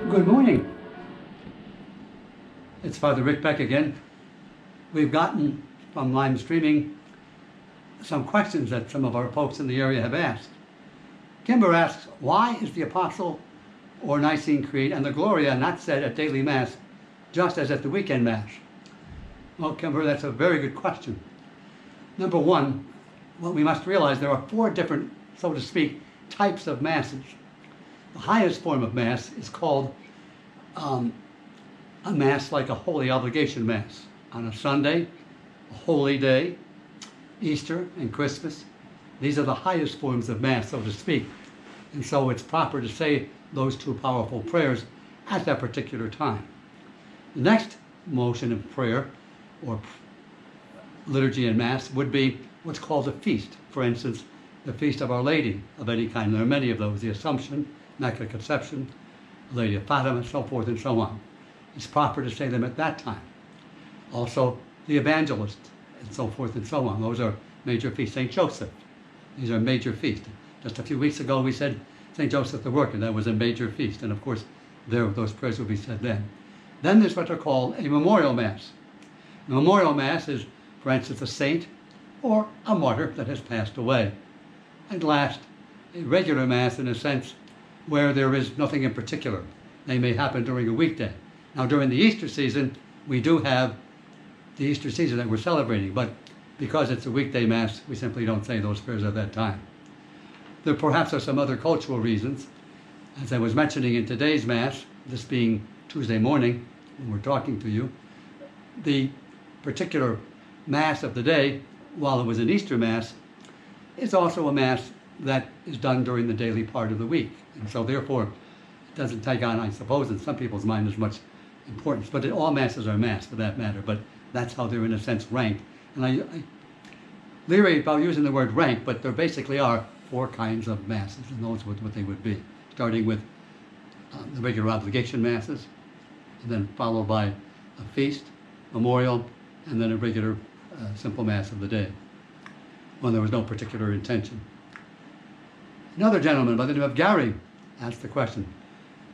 Good morning. It's Father Rick Beck again. We've gotten from live streaming some questions that some of our folks in the area have asked. Kimber asks, why is the Apostle or Nicene Creed and the Gloria not said at daily Mass just as at the weekend Mass? Well, Kimber, that's a very good question. Number one, well, we must realize there are four different, so to speak, types of Masses. The highest form of Mass is called a Mass like a Holy Obligation Mass on a Sunday, a holy day, Easter, and Christmas. These are the highest forms of Mass, so to speak. And so it's proper to say those two powerful prayers at that particular time. The next motion of prayer or liturgy in Mass would be what's called a feast. For instance, the Feast of Our Lady of any kind. There are many of those, the Assumption, Immaculate Conception, Lady of Fatima, and so forth and so on. It's proper to say them at that time. Also, the Evangelist, and so forth and so on. Those are major feasts. St. Joseph, these are major feasts. Just a few weeks ago we said St. Joseph the Worker, that was a major feast, and of course those prayers will be said then. Then there's what are called a memorial Mass. A memorial Mass is, for instance, a saint or a martyr that has passed away. And last, a regular Mass in a sense where there is nothing in particular. They may happen during a weekday. Now during the Easter season, we do have the Easter season that we're celebrating, but because it's a weekday Mass, we simply don't say those prayers at that time. There perhaps are some other cultural reasons. As I was mentioning in today's Mass, this being Tuesday morning, when we're talking to you, the particular Mass of the day, while it was an Easter Mass, is also a Mass that is done during the daily part of the week. And so therefore, it doesn't take on, I suppose, in some people's mind as much importance. But all Masses are Mass for that matter, but that's how they're in a sense ranked. And I leery about using the word rank, but there basically are four kinds of Masses, and those are what they would be. Starting with the regular obligation Masses, and then followed by a feast, memorial, and then a regular simple Mass of the day, when there was no particular intention. Another gentleman by the name of Gary asked the question,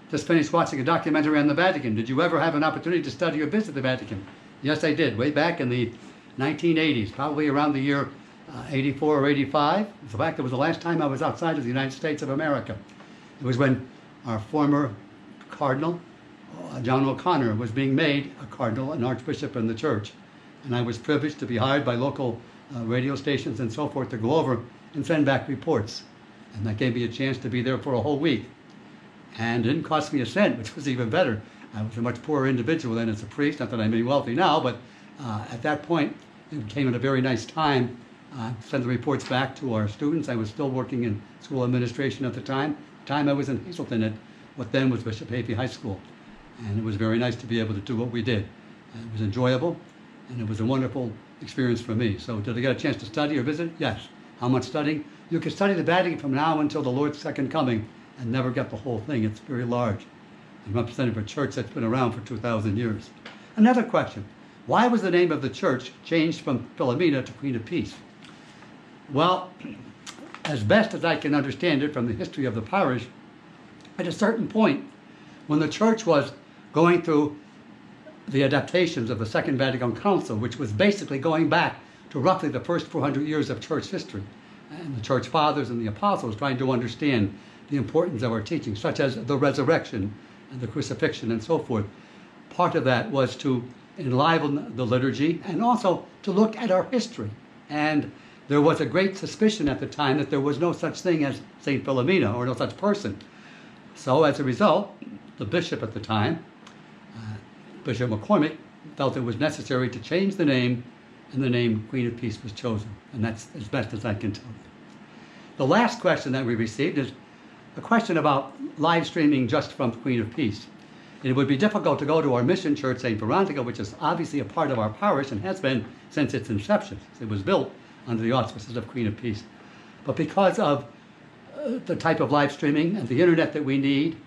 just finished watching a documentary on the Vatican. Did you ever have an opportunity to study or visit the Vatican? Yes, I did, way back in the 1980s, probably around the year 84 or 85. In fact, it was the last time I was outside of the United States of America. It was when our former Cardinal, John O'Connor, was being made a Cardinal, an Archbishop in the Church. And I was privileged to be hired by local radio stations and so forth to go over and send back reports. And that gave me a chance to be there for a whole week. And it didn't cost me a cent, which was even better. I was a much poorer individual then as a priest, not that I'm any wealthy now, but at that point, it came at a very nice time. Send the reports back to our students. I was still working in school administration at the time. I was in Hazleton at what then was Bishop Hafey High School. And it was very nice to be able to do what we did. It was enjoyable, and it was a wonderful experience for me. So did I get a chance to study or visit? Yes. How much studying? You can study the Vatican from now until the Lord's second coming and never get the whole thing. It's very large. I'm representing a church that's been around for 2,000 years. Another question. Why was the name of the church changed from Philomena to Queen of Peace? Well, as best as I can understand it from the history of the parish, at a certain point, when the church was going through the adaptations of the Second Vatican Council, which was basically going back to roughly the first 400 years of church history, and the church fathers and the apostles trying to understand the importance of our teaching, such as the resurrection and the crucifixion and so forth. Part of that was to enliven the liturgy and also to look at our history. And there was a great suspicion at the time that there was no such thing as St. Philomena or no such person. So as a result, the bishop at the time, Bishop McCormick, felt it was necessary to change the name, and the name Queen of Peace was chosen. And that's as best as I can tell you. The last question that we received is a question about live streaming just from Queen of Peace. It would be difficult to go to our mission church, St. Veronica, which is obviously a part of our parish and has been since its inception. It was built under the auspices of Queen of Peace. But because of the type of live streaming and the internet that we need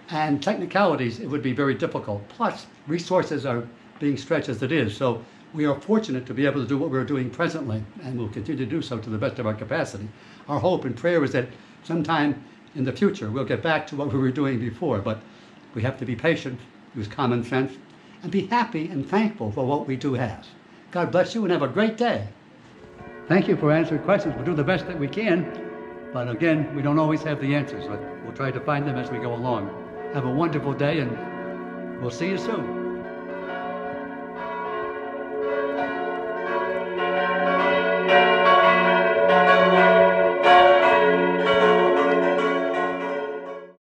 and technicalities, it would be very difficult. Plus, resources are being stretched as it is. So we are fortunate to be able to do what we're doing presently, and we'll continue to do so to the best of our capacity. Our hope and prayer is that sometime in the future we'll get back to what we were doing before, but We have to be patient, use common sense, and be happy and thankful for what we do have. God bless you and have a great day. Thank you for answering questions. We'll do the best that we can, but again, we don't always have the answers, but we'll try to find them as we go along. Have a wonderful day, and we'll see you soon.